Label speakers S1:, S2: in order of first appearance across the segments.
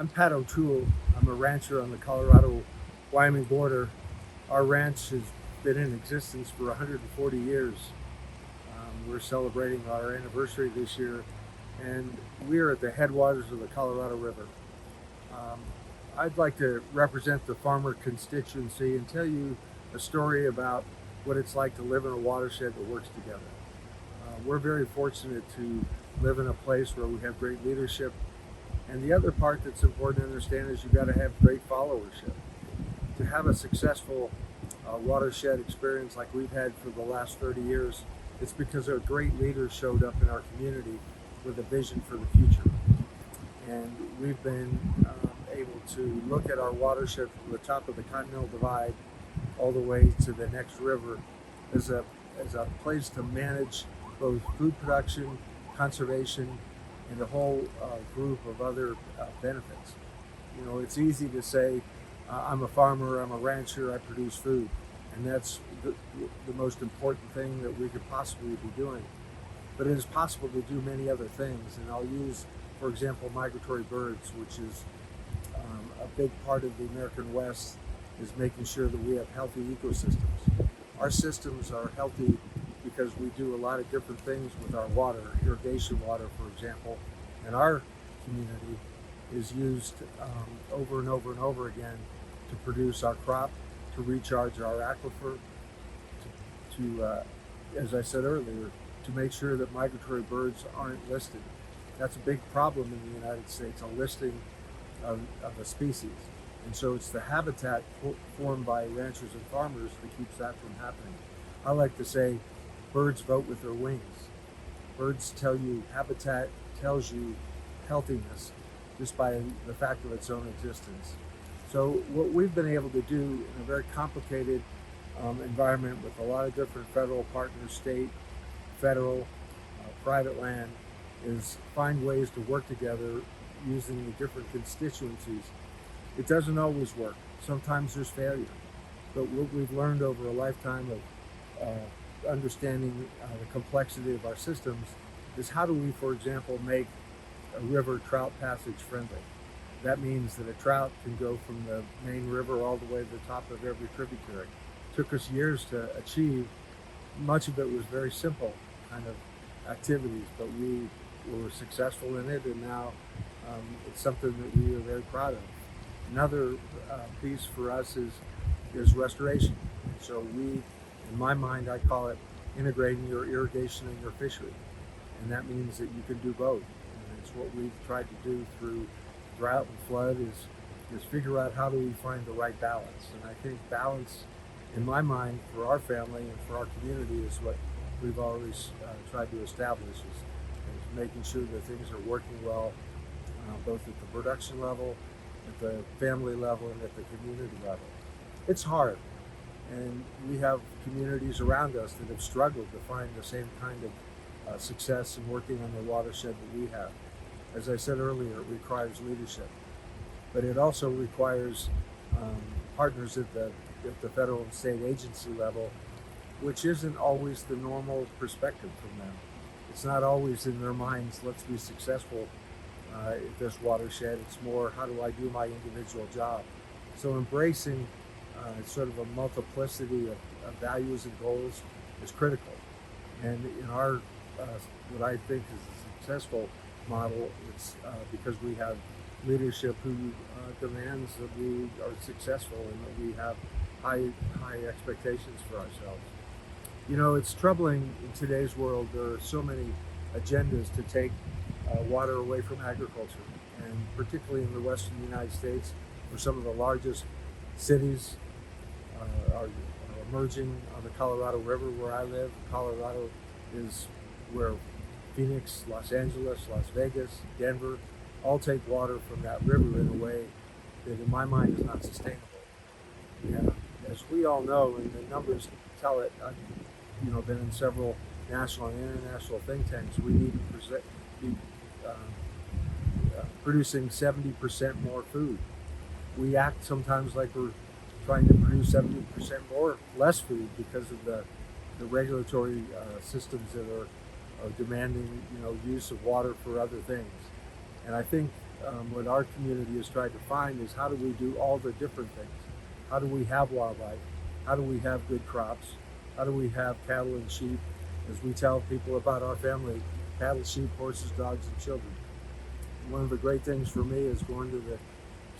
S1: I'm Pat O'Toole. I'm a rancher on the Colorado-Wyoming border. Our ranch has been in existence for 140 years. We're celebrating our anniversary this year, and we're at the headwaters of the Colorado River. Um, I'd like to represent the farmer constituency and tell you a story about what it's like to live in a watershed that works together. We're very fortunate to live in a place where we have great leadership. And the other part that's important to understand is you've got to have great followership. To have a successful watershed experience like we've had for the last 30 years, it's because our great leaders showed up in our community with a vision for the future. And we've been able to look at our watershed from the top of the Continental Divide all the way to the next river as a place to manage both food production, conservation, and a whole group of other benefits. You know, it's easy to say, I'm a farmer, I'm a rancher, I produce food. And that's the most important thing that we could possibly be doing. But it is possible to do many other things. And I'll use, for example, migratory birds, which is a big part of the American West, is making sure that we have healthy ecosystems. Our systems are healthy because we do a lot of different things with our water. Irrigation water, for example, in our community is used over and over and over again to produce our crop, to recharge our aquifer, as I said earlier, to make sure that migratory birds aren't listed. That's a big problem in the United States, a listing of a species. And so it's the habitat formed by ranchers and farmers that keeps that from happening. I like to say, birds vote with their wings. Birds tell you, habitat tells you healthiness just by the fact of its own existence. So what we've been able to do in a very complicated environment with a lot of different federal partners, state, federal, private land, is find ways to work together using the different constituencies. It doesn't always work. Sometimes there's failure. But what we've learned over a lifetime of understanding the complexity of our systems is how do we, for example, make a river trout passage friendly. That means that a trout can go from the main river all the way to the top of every tributary. It took us years to achieve. Much of it was very simple kind of activities, but we were successful in it, and now it's something that we are very proud of. Another piece for us is restoration. So we, in my mind, I call it integrating your irrigation and your fishery. And that means that you can do both. And it's what we've tried to do through drought and flood is figure out how do we find the right balance. And I think balance, in my mind, for our family and for our community is what we've always tried to establish is making sure that things are working well, both at the production level, at the family level, and at the community level. It's hard. And we have communities around us that have struggled to find the same kind of success in working on the watershed that we have. As I said earlier, it requires leadership, but it also requires partners at the federal and state agency level, which isn't always the normal perspective from them. It's not always in their minds, let's be successful at this watershed. It's more, how do I do my individual job? So embracing sort of a multiplicity of values and goals is critical. And in our, what I think is a successful model, it's because we have leadership who demands that we are successful and that we have high expectations for ourselves. You know, it's troubling in today's world. There are so many agendas to take water away from agriculture, and particularly in the western United States, where some of the largest cities are emerging on the Colorado River where I live. Colorado is where Phoenix, Los Angeles, Las Vegas, Denver all take water from that river in a way that in my mind is not sustainable. And as we all know, and the numbers tell it, I've been in several national and international think tanks, we need to be producing 70% more food. We act sometimes like we're trying to produce 70% less food because of the regulatory systems that are demanding use of water for other things. And I think what our community has tried to find is how do we do all the different things? How do we have wildlife? How do we have good crops? How do we have cattle and sheep? As we tell people about our family, cattle, sheep, horses, dogs, and children. One of the great things for me is going to the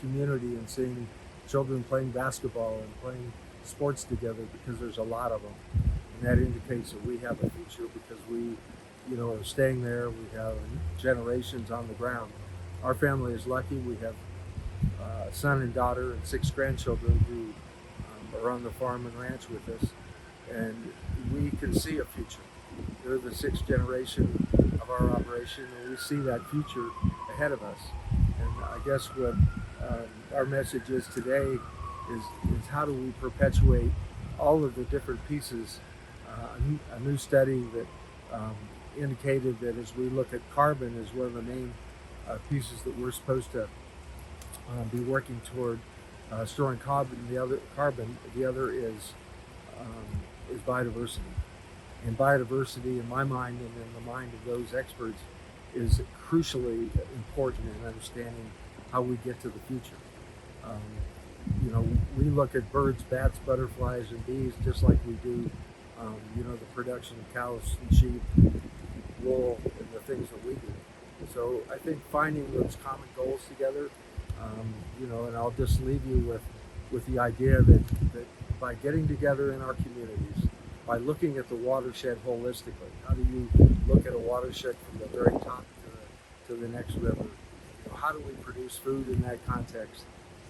S1: community and seeing children playing basketball and playing sports together, because there's a lot of them. And that indicates that we have a future because we, are staying there. We have generations on the ground. Our family is lucky. We have a son and daughter and 6 grandchildren who are on the farm and ranch with us. And we can see a future. They're the 6th generation of our operation, and we see that future ahead of us. And I guess what our message is today is how do we perpetuate all of the different pieces. A new study that indicated that as we look at carbon as one of the main pieces that we're supposed to be working toward storing carbon. The other is biodiversity. And biodiversity, in my mind and in the mind of those experts, is crucially important in understanding how we get to the future. We look at birds, bats, butterflies, and bees just like we do, the production of cows and sheep, wool, and the things that we do. So I think finding those common goals together, and I'll just leave you with the idea that by getting together in our communities, by looking at the watershed holistically, how do you look at a watershed from the very top to the next river? How do we produce food in that context?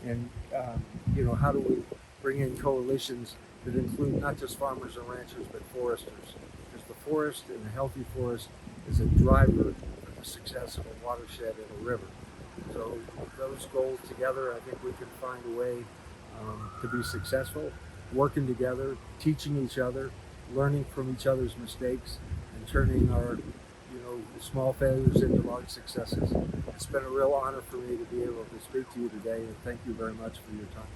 S1: And how do we bring in coalitions that include not just farmers and ranchers, but foresters? Because the forest and a healthy forest is a driver for the success of a watershed and a river. So with those goals together, I think we can find a way to be successful, working together, teaching each other, learning from each other's mistakes, and turning our small failures into large successes. It's been a real honor for me to be able to speak to you today, and thank you very much for your time.